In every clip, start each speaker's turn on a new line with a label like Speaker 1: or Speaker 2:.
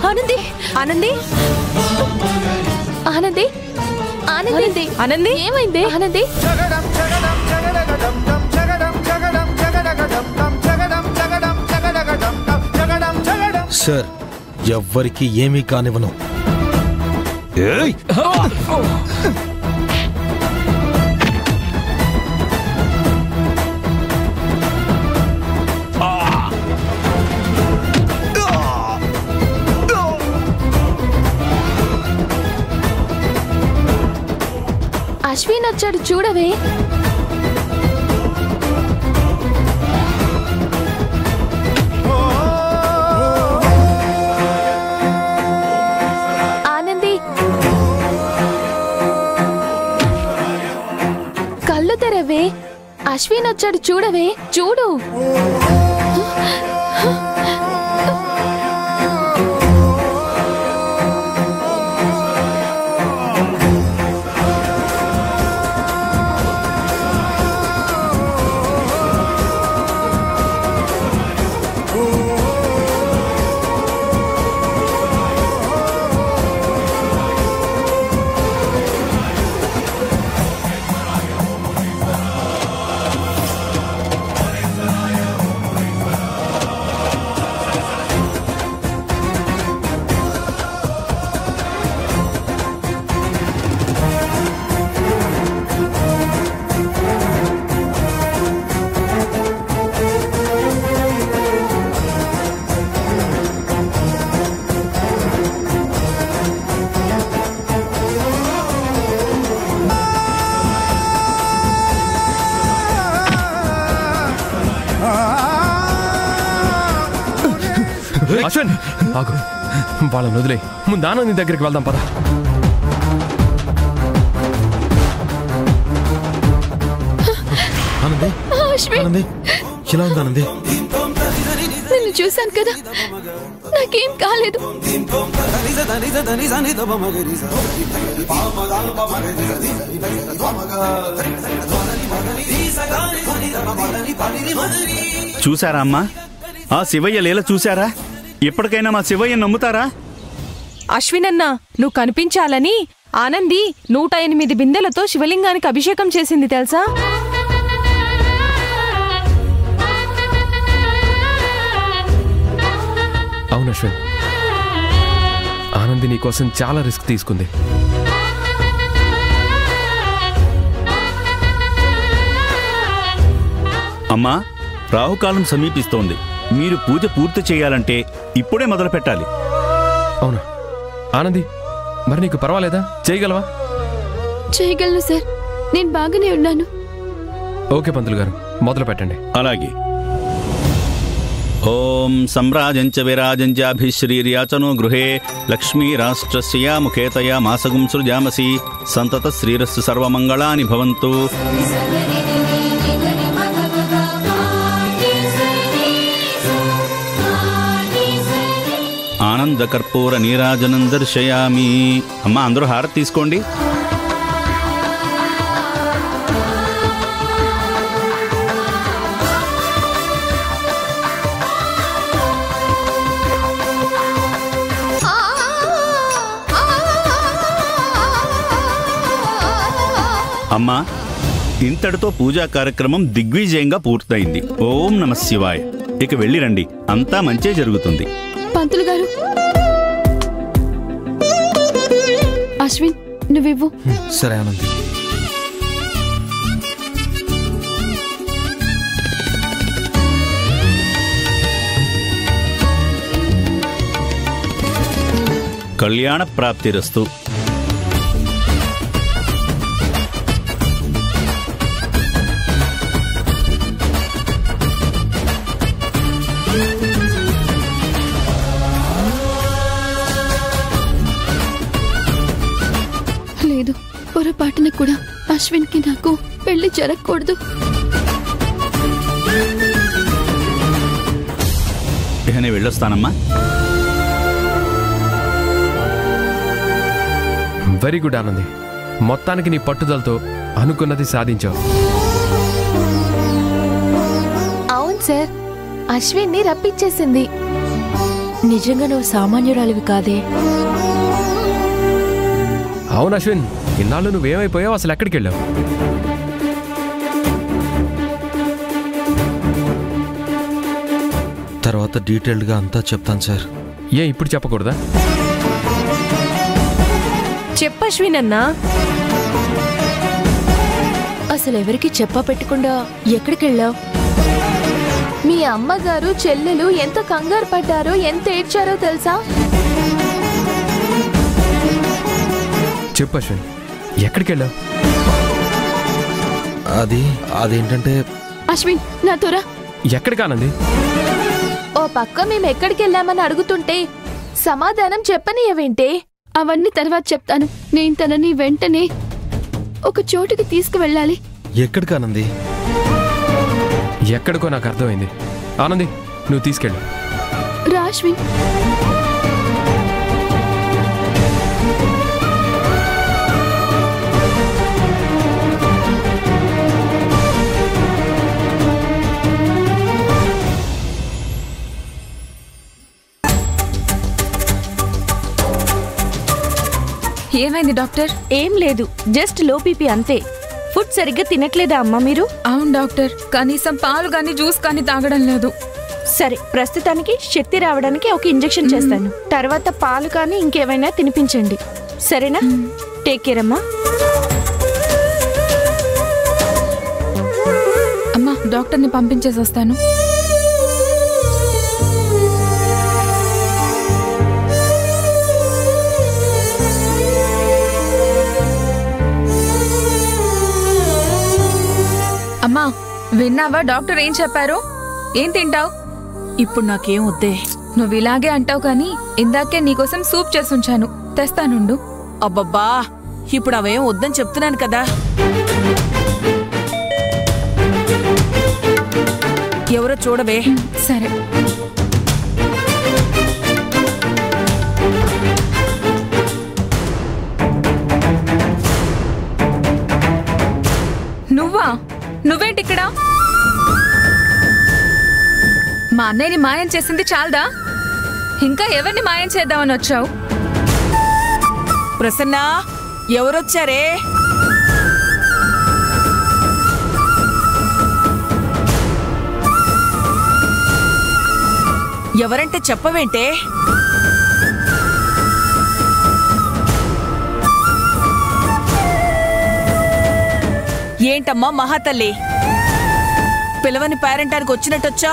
Speaker 1: ఆనంది ఆనంది ఆనంది ఆనంది ఆనంది ఏమైంది ఆనంది?
Speaker 2: సార్ ఎవ్వరికి ఏమీ కానివ్వను.
Speaker 1: అశ్విన్ వచ్చాడు చూడవే. ఆనంది కళ్ళు తెరవే. అశ్విన్ వచ్చాడు చూడవే. చూడు.
Speaker 3: అశ్విన్ ఆగు, వాళ్ళని వదిలే. ముందు ఆనంది దగ్గరికి వెళ్దాం పద.
Speaker 2: ఆనంది ఆనంది ఎలా ఉంది ఆనంది?
Speaker 1: నిన్ను చూశాను కదా, నాకేం కాలేదు.
Speaker 4: చూసారా అమ్మా ఆ శివయ్య లీల చూసారా? ఎప్పటికైనా మా శివయ్య నమ్ముతారా?
Speaker 5: అశ్వినన్న, నువ్వు కనిపించాలని ఆనంది 108 బిందెలతో శివలింగానికి అభిషేకం చేసింది తెలుసా?
Speaker 3: అవును అశ్విన్, ఆనంది నీ కోసం చాలా రిస్క్ తీసుకుంది.
Speaker 4: అమ్మా రాహుకాలం సమీపిస్తోంది. మీరు పూజ పూర్తి చేయాలంటే ఇప్పుడే మొదలు పెట్టాలి.
Speaker 3: అవునా ఆనంది, మరి నీకు పర్వాలేదా? చేయగలవా?
Speaker 1: చేయగలను సార్, నేను బాగానే ఉన్నాను.
Speaker 3: ఓకే పంతులు గారు, మొదలు పెట్టండి.
Speaker 4: అలాగే. ఓం సంరాజంచ విరాజంచాభిశ్రీర్యాచనో గృహే లక్ష్మీరాష్ట్రస్య ముఖేతయా మాసగుం సృజామసి సంతత శ్రీరస్సు సర్వమంగళాని భవంతు. ఆనంద కర్పూర నీరాజనం దర్శయామి. అమ్మా అందరూ హారతి తీసుకోండి. అమ్మా ఇంతటితో పూజా కార్యక్రమం దిగ్విజయంగా పూర్తయింది. ఓం నమః శివాయ. ఇక వెళ్ళి రండి, అంతా మంచే జరుగుతుంది.
Speaker 1: పంతులు గారు, అశ్విన్ నువ్వివ్వు.
Speaker 2: సరే ఆనంది.
Speaker 4: కళ్యాణ ప్రాప్తిరస్తు.
Speaker 1: లేదు, పొరపాటున కూడా అశ్విన్కి నాకు పెళ్లి జరగకూడదు.
Speaker 4: నేను వెళ్ళొస్తానమ్మా.
Speaker 3: వెరీ గుడ్ ఆనంది, మొత్తానికి నీ పట్టుదలతో అనుకున్నది సాధించావు.
Speaker 1: అవును సార్, అశ్విన్ని రప్పించేసింది.
Speaker 6: నిజంగా నువ్వు సామాన్యురాలివి కాదే.
Speaker 3: అవును అశ్విన్, ఇన్నాళ్ళు నువ్వేమైపోయావు, అసలు ఎక్కడికి వెళ్ళావు?
Speaker 2: తర్వాత డీటెయిల్డ్గా అంతా చెప్తాను సార్.
Speaker 3: ఇప్పుడు చెప్పకూడదా?
Speaker 5: చెప్పు అశ్విన్ అన్నా.
Speaker 6: అసలు ఎవరికి చెప్పా పెట్టకుండా ఎక్కడికి వెళ్ళావు?
Speaker 1: మీ అమ్మగారు చెల్లెలు ఎంత కంగారు పడ్డారో, ఎంత ఏడ్చారో తెలుసా?
Speaker 3: చెప్పు అశ్విన్, ఎక్కడికి వెళ్ళావు?
Speaker 2: అదేంటంటే
Speaker 1: అశ్విన్ నాతో రా.
Speaker 3: ఎక్కడికి ఆనంది?
Speaker 1: ఓ పక్క మేము ఎక్కడికి వెళ్ళామని అడుగుతుంటే సమాధానం చెప్పనియవేంటే? అవన్నీ తర్వాత చెప్తాను. నేను తనని వెంటనే ఒక చోటుకి తీసుకువెళ్ళాలి.
Speaker 2: ఎక్కడికి ఆనంది?
Speaker 3: ఎక్కడికో నాకు అర్థమైంది. ఆనంది, నువ్వు తీసుకెళ్ళు.
Speaker 1: రా అశ్విన్.
Speaker 7: ఏమైంది డాక్టర్?
Speaker 6: ఏం లేదు, జస్ట్ లో బీపీ అంతే. ఫుడ్ సరిగ్గా తినట్లేదా అమ్మా మీరు?
Speaker 7: అవును డాక్టర్, కనీసం పాలు కానీ జ్యూస్ కానీ తాగడం లేదు.
Speaker 6: సరే, ప్రస్తుతానికి శక్తి రావడానికి ఒక ఇంజెక్షన్ చేస్తాను. తర్వాత పాలు కానీ ఇంకేమైనా తినిపించండి, సరేనా? టేక్ కేర్ అమ్మా.
Speaker 7: అమ్మా, డాక్టర్ని పంపించేసి వస్తాను. అమ్మా, విన్నావా డాక్టర్ ఏం చెప్పారు? ఏం తింటావు?
Speaker 8: ఇప్పుడు నాకేం వద్దే.
Speaker 7: నువ్వు ఇలాగే అంటావు కానీ ఇందాకే నీకోసం సూప్ చేసుంచాను, తెస్తానుండు.
Speaker 8: అబ్బబ్బా, ఇప్పుడు అవేం వద్దని చెప్తున్నాను కదా. ఎవరో చూడవే.
Speaker 7: సరే. నువ్వేంటి ఇక్కడ? మా అన్నయ్యని మాయం చేసింది చాలదా? ఇంకా ఎవరిని మాయం చేద్దామని వచ్చావు?
Speaker 8: ప్రసన్న, ఎవరొచ్చారే? ఎవరంటే చెప్పవేంటే? ఏంటమ్మా మహాతల్లి, పిలవని పేరెంటానికి వచ్చినట్టొచ్చా?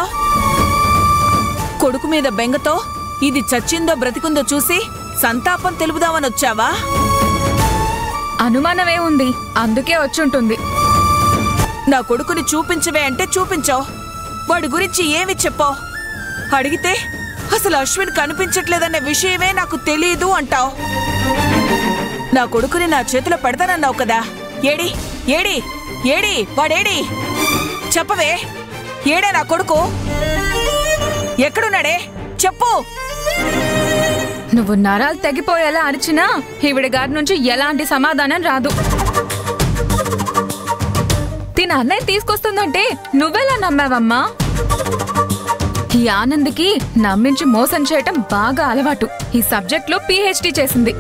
Speaker 8: కొడుకు మీద బెంగతో ఇది చచ్చిందో బ్రతికుందో చూసి సంతాపం తెలుపుదామని వచ్చావా?
Speaker 7: అనుమానమే ఉంది, అందుకే వచ్చుంటుంది.
Speaker 8: నా కొడుకుని చూపించవే అంటే చూపించావు. వాడి గురించి ఏమి చెప్పావు? అడిగితే అసలు అశ్విన్ కనిపించట్లేదనే విషయమే నాకు తెలీదు అంటావు. నా కొడుకుని నా చేతిలో పెడతానన్నావు కదా. ఏడి ఏడి ఏడి వాడేడి? చెప్పవే, ఏడే నా కొడుకు? ఎక్కడున్నాడే చెప్పు.
Speaker 7: నువ్వు నరాలు తెగిపోయేలా అరిచినా ఈవిడ గారి నుంచి ఎలాంటి సమాధానం రాదు. తిన అన్నయ్య తీసుకొస్తుందంటే నువ్వెలా నమ్మావమ్మా? ఈ ఆనంద్కి నమ్మించి మోసం చేయటం బాగా అలవాటు. ఈ సబ్జెక్ట్ లో PhD చేసింది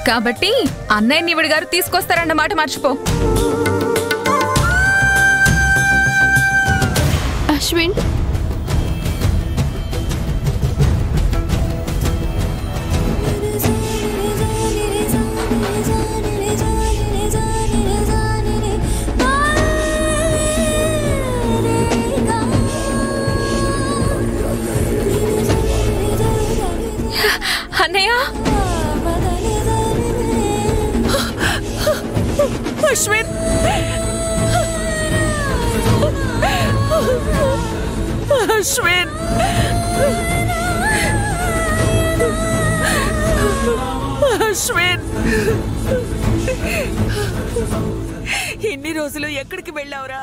Speaker 7: కాబట్టి అన్నయ్య ఈవిడ గారు తీసుకొస్తారన్నమాట మర్చిపో.
Speaker 1: అశ్విన్,
Speaker 7: అన్నయ్య,
Speaker 8: అశ్విన్, అశ్విన్, అశ్విన్, ఇన్ని రోజులు ఎక్కడికి వెళ్ళావురా?